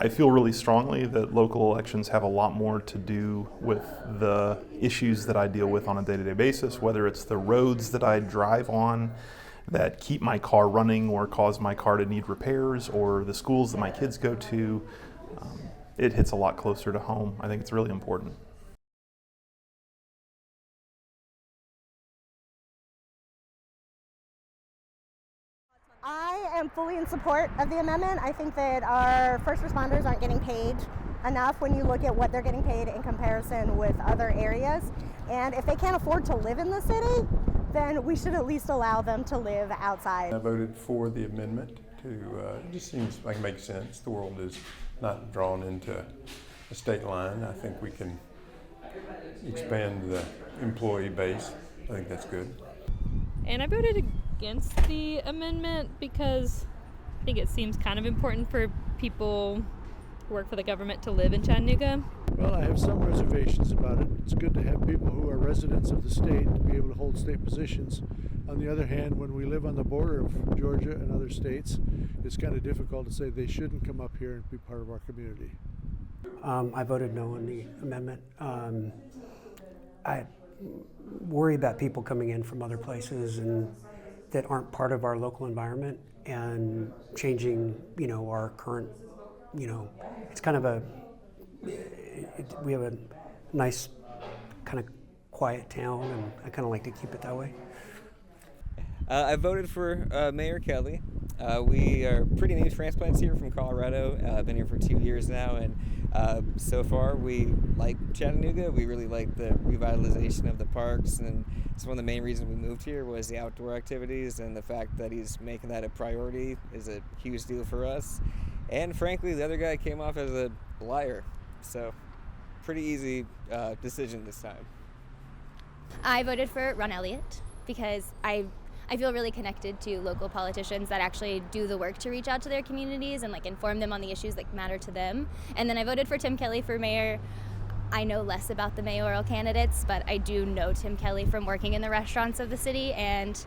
I feel really strongly that local elections have a lot more to do with the issues that I deal with on a day-to-day basis, whether it's the roads that I drive on that keep my car running or cause my car to need repairs, or the schools that my kids go to. It hits a lot closer to home. I think it's really important. I am fully in support of the amendment. I think that our first responders aren't getting paid enough when you look at what they're getting paid in comparison with other areas. And if they can't afford to live in the city, then we should at least allow them to live outside. I voted for the amendment it just seems like it makes sense. The world is not drawn into a state line. I think we can expand the employee base. I think that's good. And I voted against the amendment because I think it seems kind of important for people who work for the government to live in Chattanooga. Well, I have some reservations about it. It's good to have people who are residents of the state to be able to hold state positions. On the other hand, when we live on the border of Georgia and other states, it's kind of difficult to say they shouldn't come up here and be part of our community. I voted no on the amendment. I worry about people coming in from other places and that aren't part of our local environment and changing, our current, it's kind of we have a nice kind of quiet town, and I kind of like to keep it that way. I voted for Mayor Kelly. We are pretty new transplants here from Colorado. I've been here for 2 years now, and so far we like Chattanooga. We really like the revitalization of the parks, and it's one of the main reasons we moved here was the outdoor activities, and the fact that he's making that a priority is a huge deal for us. And frankly, the other guy came off as a liar, so pretty easy decision this time. I voted for Ron Elliott because I feel really connected to local politicians that actually do the work to reach out to their communities and inform them on the issues that matter to them. And then I voted for Tim Kelly for mayor. I know less about the mayoral candidates, but I do know Tim Kelly from working in the restaurants of the city, and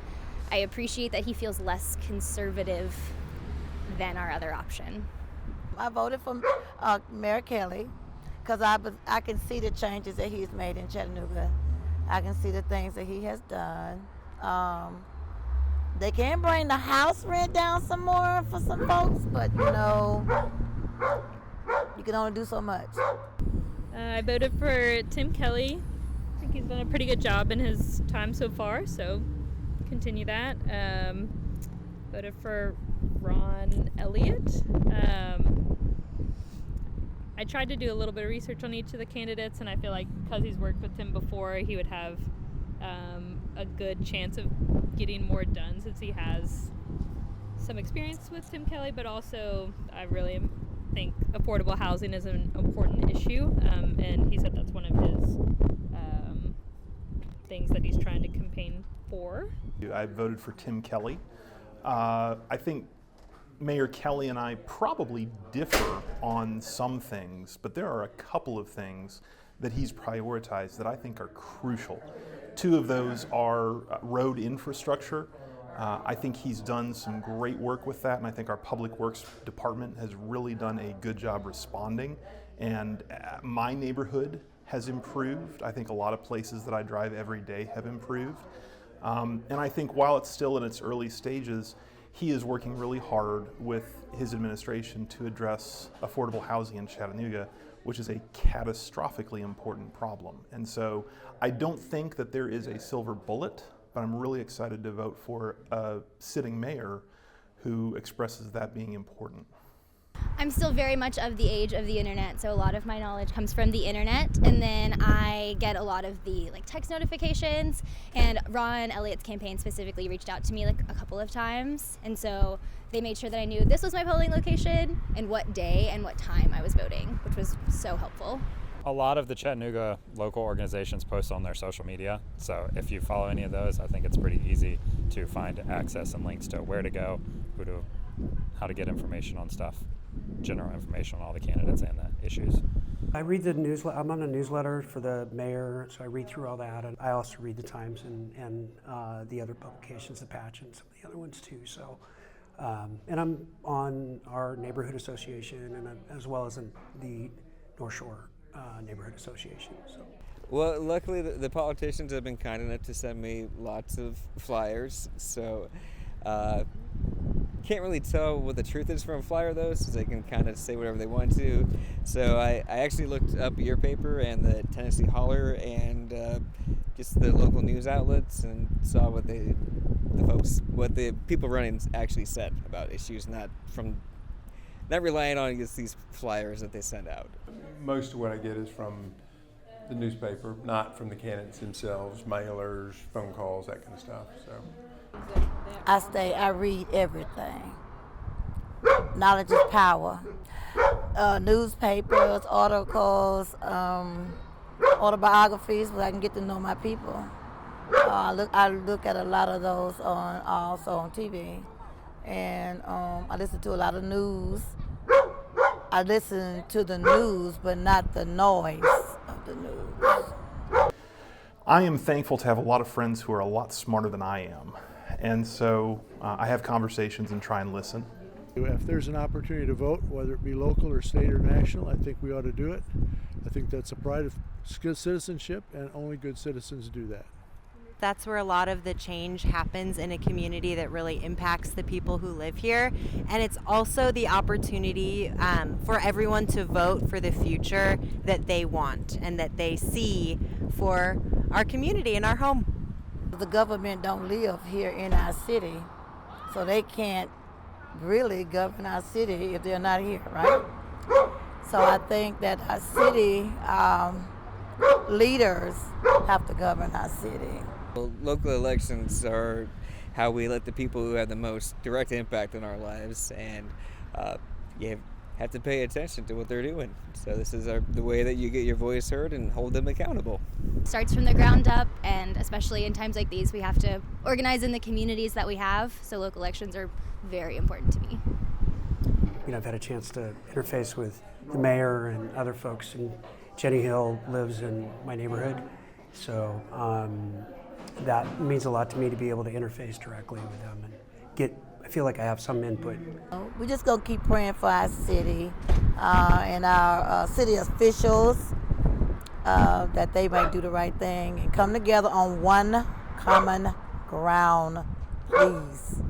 I appreciate that he feels less conservative than our other option. I voted for Mayor Kelly because I can see the changes that he's made in Chattanooga. I can see the things that he has done. They can bring the house rent down some more for some folks, but you can only do so much. I voted for Tim Kelly. I think he's done a pretty good job in his time so far, so continue that. Voted for Ron Elliott. I tried to do a little bit of research on each of the candidates, and I feel like because he's worked with Tim before, he would have a good chance of getting more done since he has some experience with Tim Kelly, but also I really think affordable housing is an important issue, and he said that's one of his things that he's trying to campaign for. I voted for Tim Kelly. I think Mayor Kelly and I probably differ on some things, but there are a couple of things that he's prioritized that I think are crucial. Two of those are road infrastructure. I think he's done some great work with that, and I think our Public Works Department has really done a good job responding. And my neighborhood has improved. I think a lot of places that I drive every day have improved. And I think while it's still in its early stages, he is working really hard with his administration to address affordable housing in Chattanooga, which is a catastrophically important problem. And so I don't think that there is a silver bullet, but I'm really excited to vote for a sitting mayor who expresses that being important. I'm still very much of the age of the internet, so a lot of my knowledge comes from the internet, and then I get a lot of the text notifications, and Ron Elliott's campaign specifically reached out to me a couple of times, and so they made sure that I knew this was my polling location and what day and what time I was voting, which was so helpful. A lot of the Chattanooga local organizations post on their social media, so if you follow any of those, I think it's pretty easy to find access and links to where to go, how to get information on stuff, general information on all the candidates and the issues. I read the newsletter. I'm on a newsletter for the mayor, so I read through all that. And I also read the Times and the other publications, the Patch, and some of the other ones too. So And I'm on our neighborhood association and as well as the North Shore Neighborhood Association. So. Well, luckily the politicians have been kind enough to send me lots of flyers, so can't really tell what the truth is from a flyer though, so they can kind of say whatever they want to. So I actually looked up your paper and the Tennessee Holler and just the local news outlets and saw what the people running actually said about issues, not relying on just these flyers that they send out. Most of what I get is from the newspaper, not from the candidates themselves, mailers, phone calls, that kind of stuff. So I read everything. Knowledge is power. Newspapers, articles, autobiographies, where I can get to know my people. I look at a lot of those also on TV, and I listen to a lot of news. I listen to the news, but not the noise of the news. I am thankful to have a lot of friends who are a lot smarter than I am, and so I have conversations and try and listen. If there's an opportunity to vote, whether it be local or state or national, I think we ought to do it. I think that's a pride of good citizenship, and only good citizens do that. That's where a lot of the change happens in a community that really impacts the people who live here. And it's also the opportunity for everyone to vote for the future that they want and that they see for our community and our home. The government don't live here in our city, so they can't really govern our city if they're not here, right? So I think that our city leaders have to govern our city. Well, local elections are how we let the people who have the most direct impact on our lives, and you have to pay attention to what they're doing. So this is the way that you get your voice heard and hold them accountable. It starts from the ground up, and especially in times like these, we have to organize in the communities that we have. So local elections are very important to me. I've had a chance to interface with the mayor and other folks, and Jenny Hill lives in my neighborhood, so that means a lot to me to be able to interface directly with them and I feel like I have some input. We're just going to keep praying for our city and our city officials that they might do the right thing and come together on one common ground, please.